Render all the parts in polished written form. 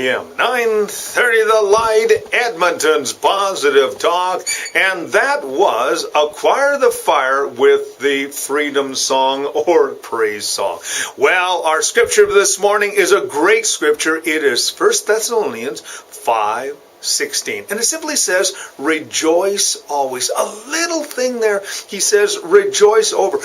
AM 930 The Light, Edmonton's Positive Talk, and that was Acquire the Fire with the Freedom Song or Praise Song. Well, our scripture this morning is a great scripture. It is 1 Thessalonians 5:16. And it simply says, rejoice always. A little thing there, he says, rejoice over.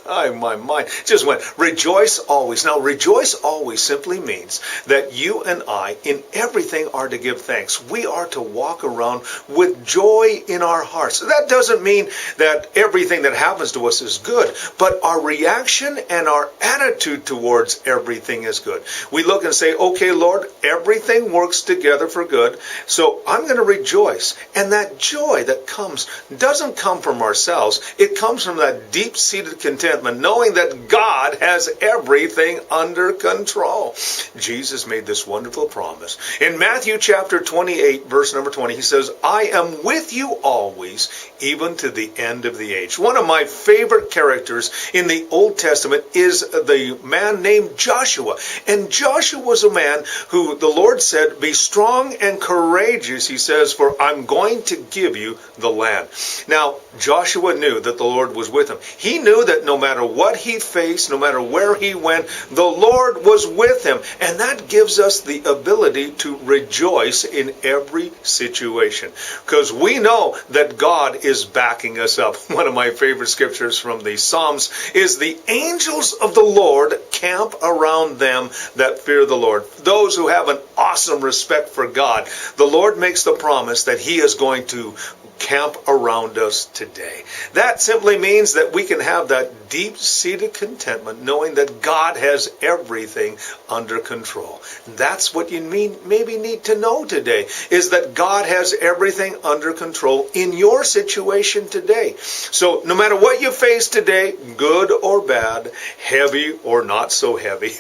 My mind just went, rejoice always. Now, rejoice always simply means that you and I, in everything, are to give thanks. We are to walk around with joy in our hearts. That doesn't mean that everything that happens to us is good, but our reaction and our attitude towards everything is good. We look and say, okay, Lord, everything works together for good, so I'm going to rejoice. And that joy that comes doesn't come from ourselves. It comes from that deep-seated contentment, knowing that God has everything under control. Jesus made this wonderful promise. In Matthew chapter 28, verse number 20, he says, I am with you always, even to the end of the age. One of my favorite characters in the Old Testament is the man named Joshua. And Joshua was a man who the Lord said, be strong and courageous, he says, for I'm going to give you the land. Now, Joshua knew that the Lord was with him. He knew that no matter what he faced, no matter where he went, the Lord was with him. And that gives us the ability to rejoice in every situation, because we know that God is backing us up. One of my favorite scriptures from the Psalms is, the angels of the Lord camp around them that fear the Lord. Those who have an awesome respect for God, the Lord makes the promise that he is going to camp around us today. That simply means that we can have that deep-seated contentment, knowing that God has everything under control. That's what you maybe need to know today, is that God has everything under control in your situation today. So no matter what you face today, good or bad, heavy or not so heavy.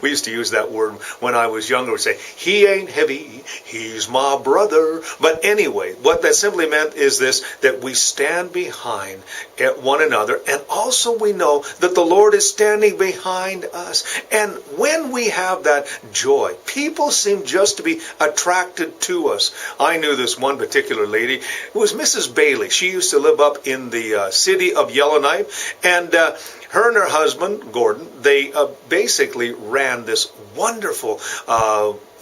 We used to use that word when I was younger. We'd say, he ain't heavy, he's my brother. But anyway, what that simply meant is this, that we stand behind one another, and also we know that the Lord is standing behind us. And when we have that joy, people seem just to be attracted to us. I knew this one particular lady. It was Mrs. Bailey. She used to live up in the city of Yellowknife, and her and her husband, Gordon, they basically ran this wonderful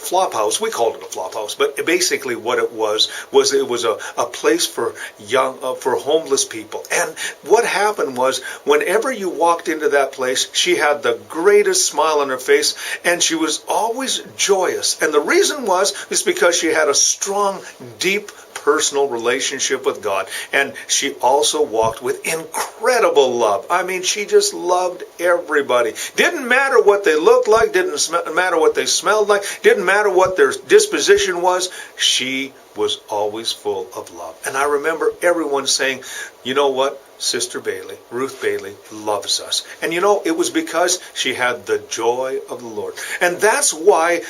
flop house. We called it a flop house, but basically what it was it was a place for for homeless people. And what happened was, whenever you walked into that place, she had the greatest smile on her face, and she was always joyous. And the reason is because she had a strong, deep personal relationship with God, and she also walked with incredible love. I mean, she just loved everybody. Didn't matter what they looked like, didn't matter what they smelled like, didn't matter what their disposition was. She was always full of love. And I remember everyone saying, you know what? Sister Bailey, Ruth Bailey, loves us. And you know, it was because she had the joy of the Lord. And that's why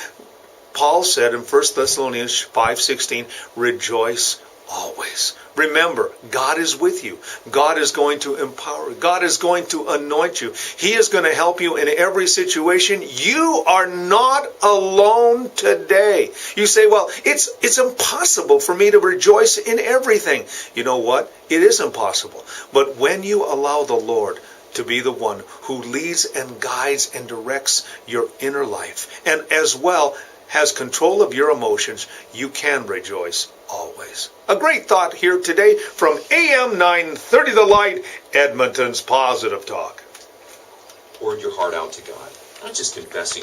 Paul said in 1 Thessalonians 5:16, rejoice always. Remember, God is with you. God is going to empower you. God is going to anoint you. He is going to help you in every situation. You are not alone today. You say, well, it's impossible for me to rejoice in everything. You know what? It is impossible. But when you allow the Lord to be the one who leads and guides and directs your inner life, and as well has control of your emotions, you can rejoice always. A great thought here today from AM 930 The Light, Edmonton's Positive Talk. Poured your heart out to God, not just confessing